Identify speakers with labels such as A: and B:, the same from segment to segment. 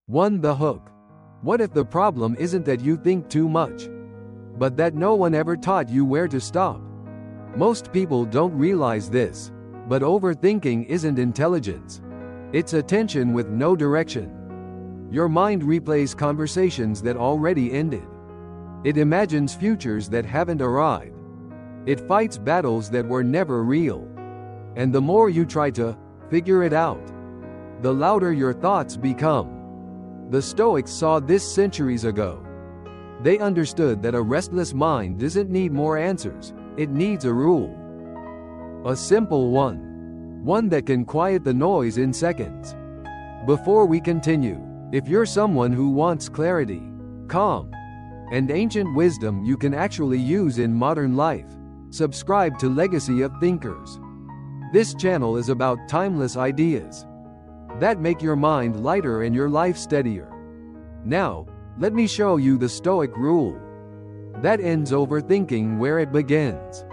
A: 1. The hook. What if the problem isn't that you think too much, but that no one ever taught you where to stop? Most people don't realize this, but overthinking isn't intelligence. It's attention with no direction. Your mind replays conversations that already ended. It imagines futures that haven't arrived. It fights battles that were never real. And the more you try to figure it out, the louder your thoughts become. The Stoics saw this centuries ago. They understood that a restless mind doesn't need more answers, it needs a rule. A simple one. One that can quiet the noise in seconds. Before we continue, if you're someone who wants clarity, calm, and ancient wisdom you can actually use in modern life, subscribe to Legacy of Thinkers. This channel is about timeless ideas that make your mind lighter and your life steadier. Now, let me show you the Stoic rule that ends overthinking where it begins.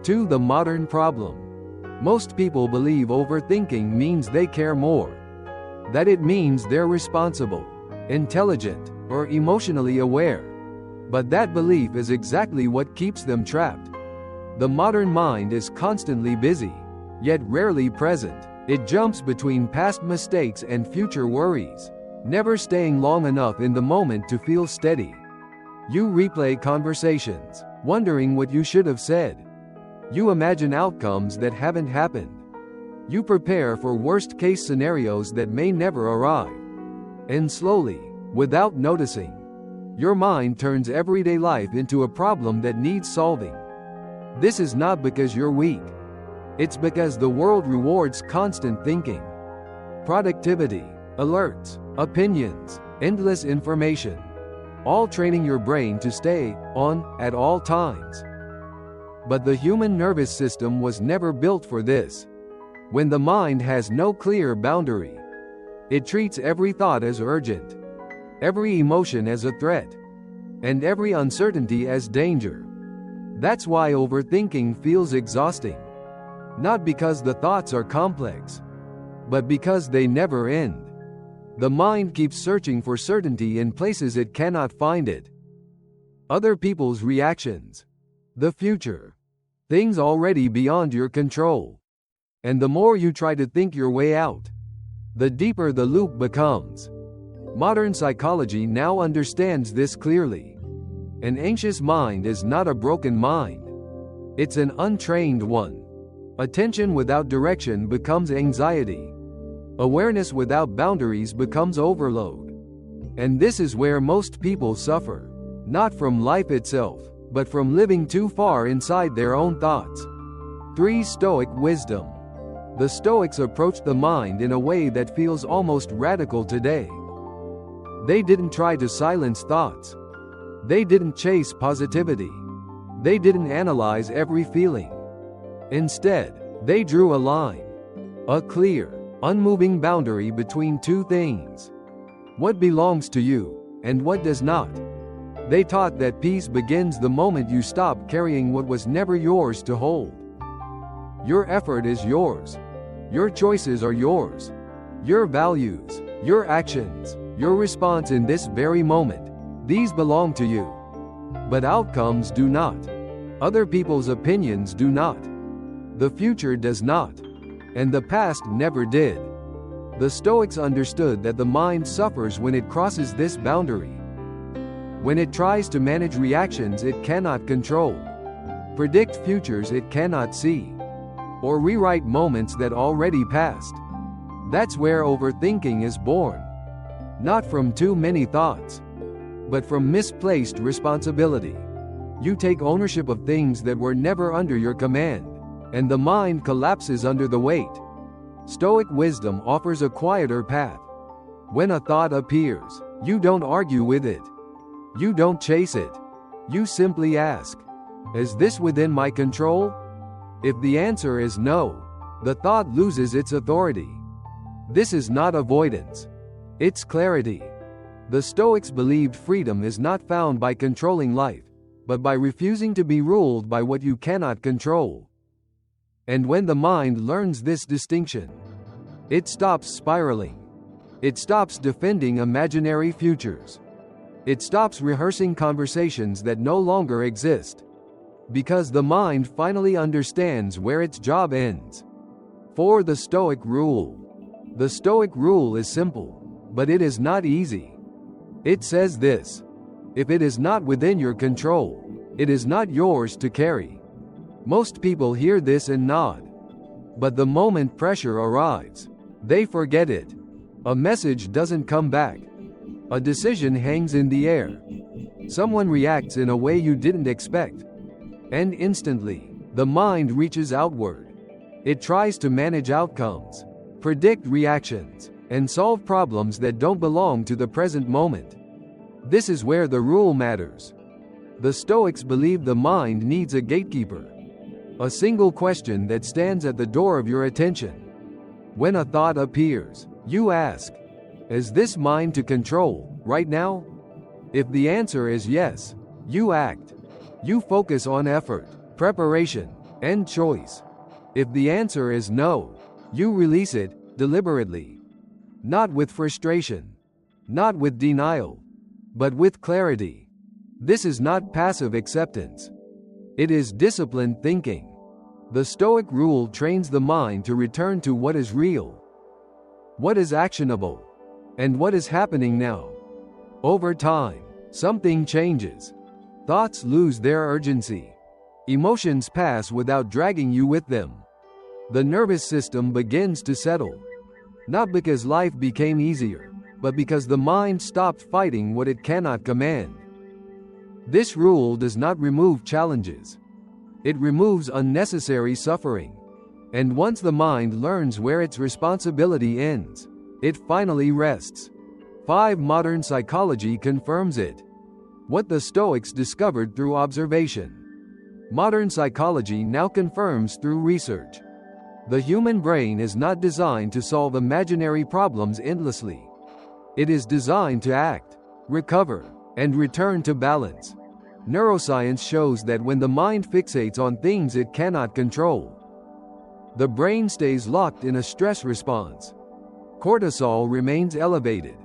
A: 2. The modern problem. Most people believe overthinking means they care more, that it means they're responsible, intelligent, or emotionally aware. But that belief is exactly what keeps them trapped. The modern mind is constantly busy, yet rarely present. It jumps between past mistakes and future worries, never staying long enough in the moment to feel steady. You replay conversations, wondering what you should have said. You imagine outcomes that haven't happened. You prepare for worst-case scenarios that may never arrive. And slowly, without noticing, your mind turns everyday life into a problem that needs solving. This is not because you're weak. It's because the world rewards constant thinking. Productivity, alerts, opinions, endless information. All training your brain to stay on at all times. But the human nervous system was never built for this. When the mind has no clear boundary, it treats every thought as urgent, every emotion as a threat, and every uncertainty as danger. That's why overthinking feels exhausting. Not because the thoughts are complex, but because they never end. The mind keeps searching for certainty in places it cannot find it. Other people's reactions, the future, things already beyond your control. And the more you try to think your way out, the deeper the loop becomes. Modern psychology now understands this clearly. An anxious mind is not a broken mind. It's an untrained one. Attention without direction becomes anxiety. Awareness without boundaries becomes overload. And this is where most people suffer, not from life itself, but from living too far inside their own thoughts. 3. Stoic Wisdom. The Stoics approached the mind in a way that feels almost radical today. They didn't try to silence thoughts. They didn't chase positivity. They didn't analyze every feeling. Instead, they drew a line, a clear, unmoving boundary between two things: what belongs to you, and what does not. They taught that peace begins the moment you stop carrying what was never yours to hold. Your effort is yours. Your choices are yours. Your values, your actions, your response in this very moment, these belong to you. But outcomes do not. Other people's opinions do not. The future does not. And the past never did. The Stoics understood that the mind suffers when it crosses this boundary. When it tries to manage reactions it cannot control, predict futures it cannot see, or rewrite moments that already passed. That's where overthinking is born. Not from too many thoughts, but from misplaced responsibility. You take ownership of things that were never under your command, and the mind collapses under the weight. Stoic wisdom offers a quieter path. When a thought appears, you don't argue with it. You don't chase it. You simply ask, is this within my control? If the answer is no, the thought loses its authority. This is not avoidance. It's clarity. The Stoics believed freedom is not found by controlling life, but by refusing to be ruled by what you cannot control. And when the mind learns this distinction, it stops spiraling. It stops defending imaginary futures. It stops rehearsing conversations that no longer exist. Because the mind finally understands where its job ends. For the Stoic Rule. The Stoic Rule is simple, but it is not easy. It says this: if it is not within your control, it is not yours to carry. Most people hear this and nod. But the moment pressure arrives, they forget it. A message doesn't come back. A decision hangs in the air. Someone reacts in a way you didn't expect. And instantly, the mind reaches outward. It tries to manage outcomes, predict reactions, and solve problems that don't belong to the present moment. This is where the rule matters. The Stoics believe the mind needs a gatekeeper. A single question that stands at the door of your attention. When a thought appears, you ask, is this mine to control, right now? If the answer is yes, you act. You focus on effort, preparation, and choice. If the answer is no, you release it, deliberately. Not with frustration. Not with denial. But with clarity. This is not passive acceptance. It is disciplined thinking. The Stoic Rule trains the mind to return to what is real, what is actionable, and what is happening now. Over time, something changes. Thoughts lose their urgency. Emotions pass without dragging you with them. The nervous system begins to settle. Not because life became easier, but because the mind stopped fighting what it cannot command. This rule does not remove challenges. It removes unnecessary suffering. And once the mind learns where its responsibility ends, it finally rests. Modern psychology confirms it. What the Stoics discovered through observation. Modern psychology now confirms through research. The human brain is not designed to solve imaginary problems endlessly. It is designed to act, recover, and return to balance. Neuroscience shows that when the mind fixates on things it cannot control, the brain stays locked in a stress response. Cortisol remains elevated.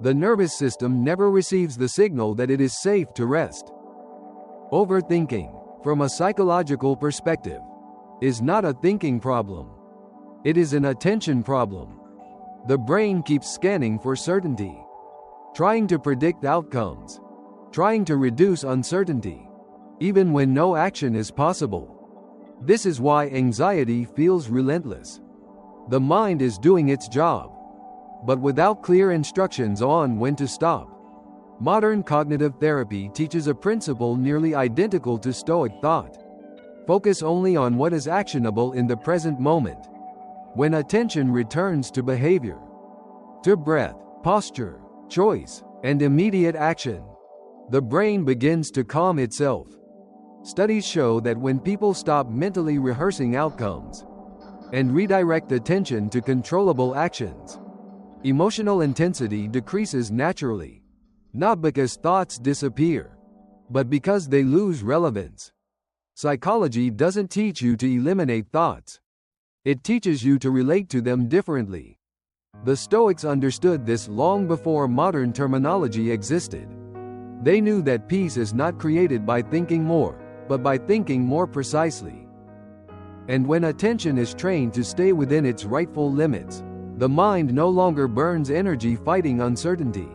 A: The nervous system never receives the signal that it is safe to rest. Overthinking, from a psychological perspective, is not a thinking problem. It is an attention problem. The brain keeps scanning for certainty, trying to predict outcomes, trying to reduce uncertainty, even when no action is possible. This is why anxiety feels relentless. The mind is doing its job, but without clear instructions on when to stop. Modern cognitive therapy teaches a principle nearly identical to Stoic thought. Focus only on what is actionable in the present moment. When attention returns to behavior, to breath, posture, choice, and immediate action, the brain begins to calm itself. Studies show that when people stop mentally rehearsing outcomes and redirect attention to controllable actions, emotional intensity decreases naturally, not because thoughts disappear, but because they lose relevance. Psychology doesn't teach you to eliminate thoughts. It teaches you to relate to them differently. The Stoics understood this long before modern terminology existed. They knew that peace is not created by thinking more, but by thinking more precisely. And when attention is trained to stay within its rightful limits, the mind no longer burns energy fighting uncertainty.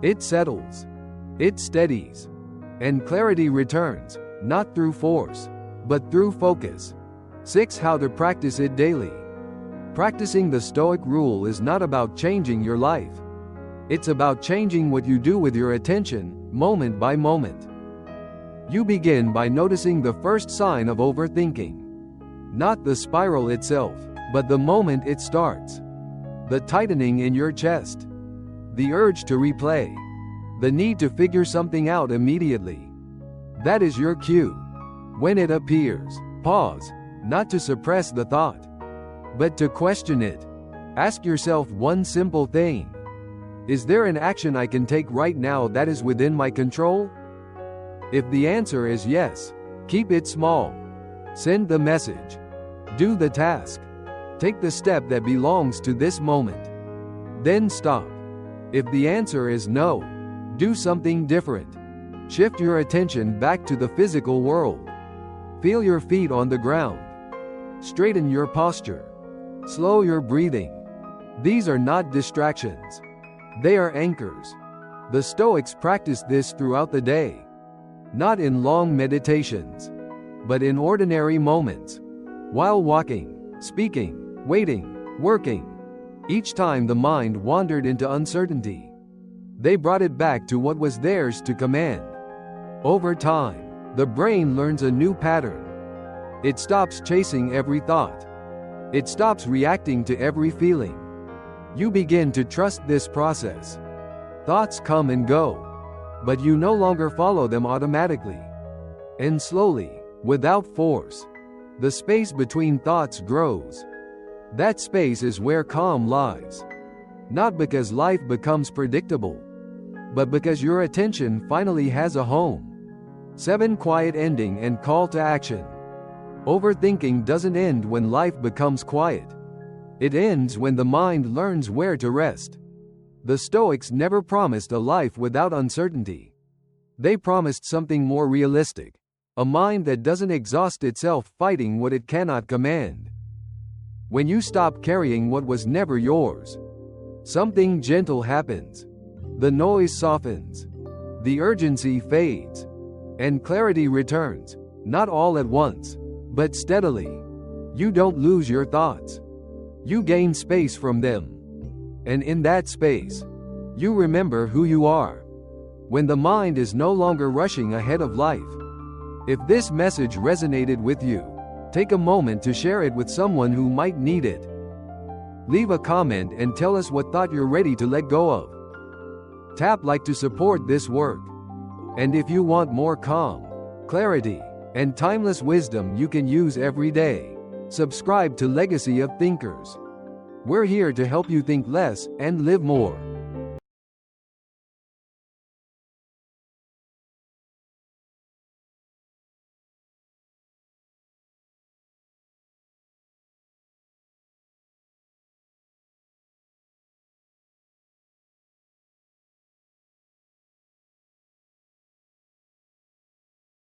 A: It settles. It steadies. And clarity returns, not through force, but through focus. 6. How to practice it daily. Practicing the Stoic Rule is not about changing your life. It's about changing what you do with your attention, moment by moment. You begin by noticing the first sign of overthinking. Not the spiral itself, but the moment it starts. The tightening in your chest. The urge to replay. The need to figure something out immediately. That is your cue. When it appears, pause, not to suppress the thought, but to question it. Ask yourself one simple thing. Is there an action I can take right now that is within my control? If the answer is yes, keep it small. Send the message. Do the task. Take the step that belongs to this moment. Then stop. If the answer is no, do something different. Shift your attention back to the physical world. Feel your feet on the ground. Straighten your posture. Slow your breathing. These are not distractions. They are anchors. The Stoics practiced this throughout the day. Not in long meditations, but in ordinary moments. While walking, speaking, waiting, working. Each time the mind wandered into uncertainty, they brought it back to what was theirs to command. Over time, the brain learns a new pattern. It stops chasing every thought. It stops reacting to every feeling. You begin to trust this process. Thoughts come and go, but you no longer follow them automatically. And slowly, without force, the space between thoughts grows. That space is where calm lies. Not because life becomes predictable, but because your attention finally has a home. 7. Quiet ending and call to action. Overthinking doesn't end when life becomes quiet. It ends when the mind learns where to rest. The Stoics never promised a life without uncertainty. They promised something more realistic, a mind that doesn't exhaust itself fighting what it cannot command. When you stop carrying what was never yours, something gentle happens. The noise softens. The urgency fades. And clarity returns, not all at once, but steadily. You don't lose your thoughts. You gain space from them. And in that space, you remember who you are. When the mind is no longer rushing ahead of life. If this message resonated with you, take a moment to share it with someone who might need it. Leave a comment and tell us what thought you're ready to let go of. Tap like to support this work. And if you want more calm, clarity, and timeless wisdom you can use every day, subscribe to Legacy of Thinkers. We're here to help you think less and live more.